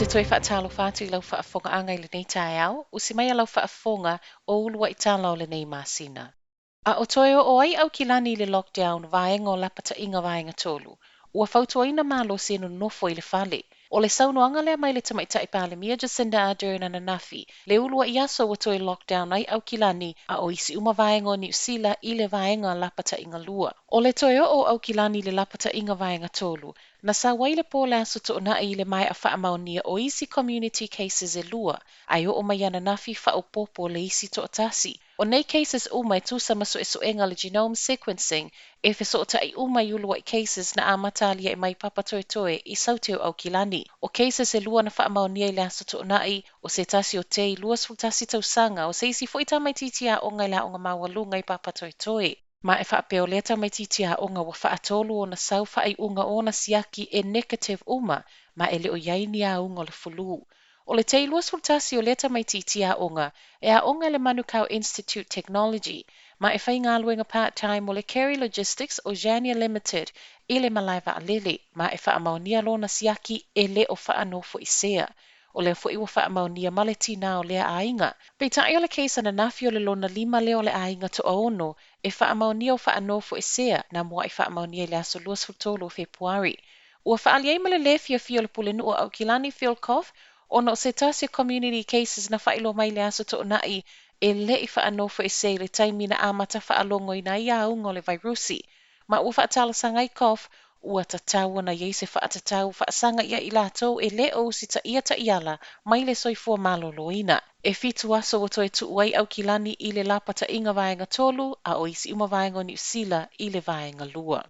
te toi whaatalo whātu I lau whaafonga angai le nei tae au, o si mai a lau whaafonga o ulua I tālau le nei māsina. A o toi o ai au ki lani le lockdown vaenga o lapata inga vaenga tolu. Ua whautuaina mālo seno nofo I le whale. O le saunoanga lea mai le tamaitai pāle mia Jacinda Ardern ana nafi. Le ulua I aso o toi lockdown ai au ki lani a o isi uma vaenga o New Zealand I le vaenga lapata inga lua. O le toi o au ki lani le lapata inga vaenga tolu. Na sa waile po la so to na I le mai a whaamaunia o isi community cases e lua. Ai o mai ana nafi whaopopo le isi to tasi. O nei cases uma e tūsa maso e soenga le genome sequencing, e whesota I uma I ulua I cases na amatalia e mai papatoetoe I sauteo au kilani. O cases e lua na whaamaunia I le aso to nai, o se tasi o te I lua sultasi tausanga, o se isi foita mai titia o ngai la o ngā mawalunga I papatoetoe. Ma e whaapeo leta mai titia o ngā wa whaatolu o na sau whaai unga o na siaki e negative uma, ma e leo yaini a unga le fulu. O le te ilua sultasi o leta mai titia onga, e a onga le Manukau Institute Technology, ma e whai ngā luenga part-time o le Kerry Logistics o Jania Limited, I le malaiva a lele, ma e whaamaunia lo na siaki e le o whaanofo I sea. O le fo iwa whaamaunia ma le tina o lea ainga. Pei tai o le keisa na nafi o le lona 5 leo le ainga to ono, e whaamaunia o whaanofo I sea, na mua e whaamaunia le aso luas futolo o Februari. Ua whaaliai ma le lefia fio le pulenu o Aukilani Phil Koff, ona o se tasi community cases na whailo mai le aso to nai e le I whaanofo I se le taimi na amata whaalongo I na ia ungo le virusi. Ma ua whaatala sanga I Koff, ua tatau na iei se whaatatau whaasanga ia I latou e le o si ta ia ta iala mai le soifua maloloina. E fitu aso o toi tuuai au kilani I le lapata inga vaenga tolu a o isi uma vaenga New Zealand I le vaenga lua.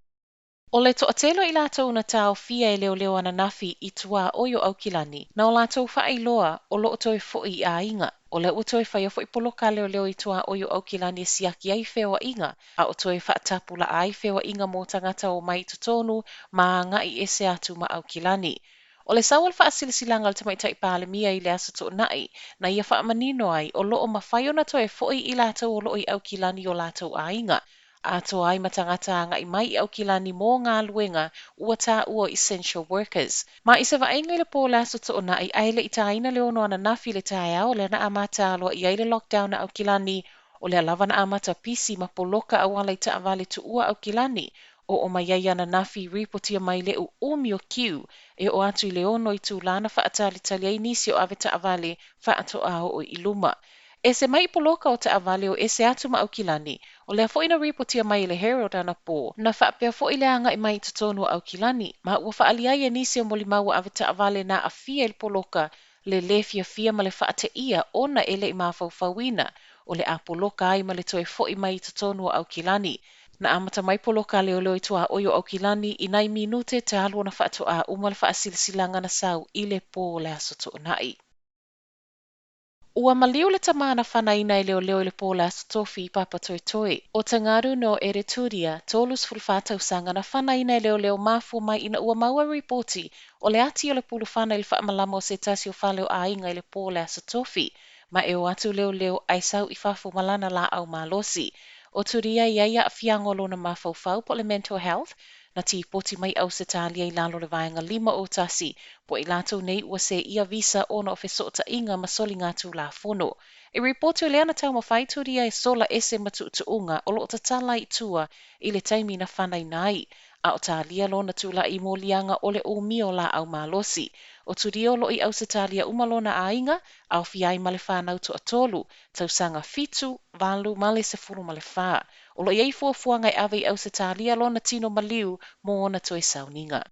O le toʻatelo I latou na tau fia e leo ana nafi I tua oio au kilani, na o latou whaailoa o loo toi foʻi I a inga. O le ua toi whaia foʻi poloka leo I tua oio au kilani e siaki ai whewa inga, a o toi whaatapu la ai whewa inga mō tangata o mai totonu, ma ngai ese atu ma au kilani. O le sawal whaasilisilanga le tamaitai pāle mia I le asa to nai, na ia whaamanino ai o loo mawhaio na toi foʻi I latou o loo I au kilani o latou a inga. A to ai matangata ngai mai au kilani mō ngā luenga ua tā ua essential workers. Ma I se vaenga I le pō laso to ona I aile I taina le ono ana nafi le tae au le na amata aloa I aile lockdown na au kilani o le alava na amata pisi ma poloka awala I ta avale tu ua au kilani o mai ai ana nafi reportia mai le umi o kiu e o atu I le ono I tu lana whaatali tali ai nisi o ave ta avale whaato a o I luma. E se mai poloka o ta avale o ese atu ma au kilani, o lea foʻi na ripotia mai le Herald ana pō, na whaapea foʻi le anga I mai totonu au kilani, ma ua whaaliai e nisi o molimau a aveta avale na a fia il poloka le lefia fia ma le whaate ia ona ele I mawhauwhauina, o le a poloka ai ma le toe foʻi mai totonu au kilani. Na amata mai poloka leo leo I tua oio au kilani I nai minute te alu na whaato a uma le whaasilisilanga na sau I le pō le aso to nai. Ua maliu le tamana whanaina I leo le pōla aso tofi I papatoetoe. O tangaru no Ereturia, tolus fulwhātau sanga na whanaina leo mafu mai ina ua maua ripoti o le ati o le pulu whana I le whaamalama o se tasi o whaleo a inga I le pōla aso tofi, ma e o atu leo ai sau I whafu malana la au malosi. O turia I aia a fiangolo na mawhauwhau po le mental health, na ti poti mai au se talia I lalo le vaenga 5 o tasi, po I lato nei ua se ia visa ona o fesota inga masoli ngātu la fono. E reportu le ana tau mawhaituria e sola ese matuutuunga o lo tatala I tua I le taimi na whanai nai. A o talia lo na tula I molianga o le umio la au malosi. O turio lo I au se talia umalona a inga, au fiai male whanau to atolu, tau sanga fitu, valu, male se furu male wha. O lo iei fuafuanga I ave I au se talia lo na tino maliu mo ona toi sauninga.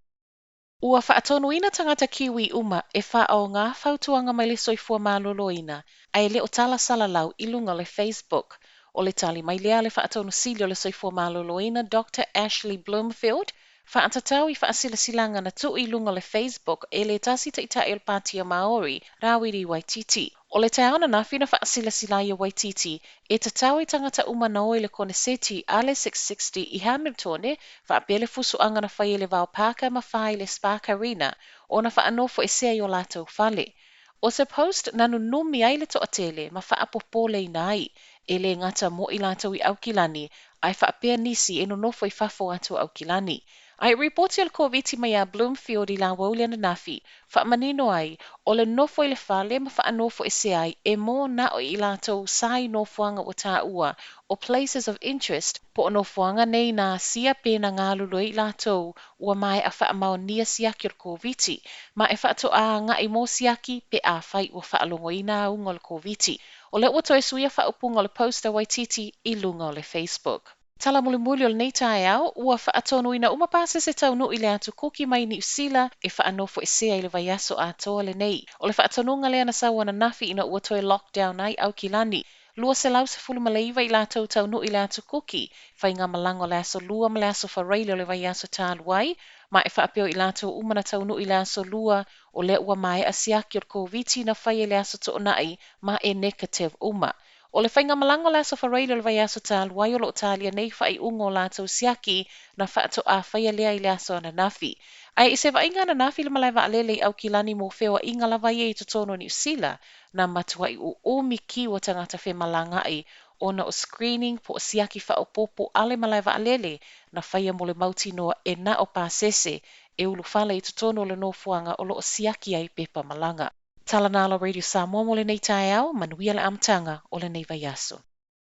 Ua whaatonuina tangata kiwi uma e wha o ngā whautuanga mai le soifua maloloina, ai le o tala salalau I lunga le Facebook. O le tali mai lea le whaatonu silio le soifua maloloina Dr. Ashley Bloomfield, whaatatau I whaasilasilanga na tu I lunga le Facebook e le tasi ta ita il patia Maori, rawiri Waititi. O le taona na whina whaasilasilaya Waititi, e tatau I tangata uma na oi le kone seti a le 660 I Hamiltone, whaapele fusu anga na whai le vau pāka ma whai le Spark Arena, o na whaanofo e sea I o lātou whale. O se post nanu numi ai le toʻatele ma whaapopole I nai, e le ngata mo i lātou i aukilani, ai whaapea nisi e no nofo i whafo atu aukilani. Ai ripoti al COVID mai a Bloomfield I la waulia na nafi, whaamanino ai, o le nofo I le whale ma whaanofo e se ai, e mō na o I lātou sai nofoanga o tā ua, o places of interest, po o nofoanga nei na sia pēna ngā lulu I lātou, ua mai a whaamau nia siaki o COVID, ma e whaato a ngā I mō siaki, pe a whai o whaalongo I nā unga o COVID. O le ua toi suia whaupunga o le poster Waititi I lunga o le Facebook. Tala muli muli o le nei tae au, ua whaatonu ina umapase se tau nui le atu kuki mai ni usila e whaanofo e sea I le vaiaso a toa le nei. O le whaatonunga le ana sawana nafi ina ua toi lockdown ai au kilani. Lua se lau se fulu maleiva I lātou tau nui le atu kuki, whai ngā malango le aso lua ma le aso whareile o le vaiaso tāluai, ma e whaapeo I lātou umana tau nui le aso lua o le ua mai a siaki o COVID na whai le aso to nai ma e negative uma. O le whainga malango la so whareile le vai aso tālu wai o lo tālia nei whai ungo lātou siaki na whaato a whaia lea I le aso ana nafi. Ai I se wainga ana nafi le malai waalele au kilani mō whewa inga la vai e totono ni usila na matua I o miki o tangata whe malanga ai o na o screening po o siaki whaopopo ale malai waalele na whaia mo le mauti noa e na o pāsese e ulu whale I totono le nofuanga o lo o siaki ai pepa malanga. Tala nalo Radio Samoa mo le nei tae au, manuia le amtanga o le nei vai aso.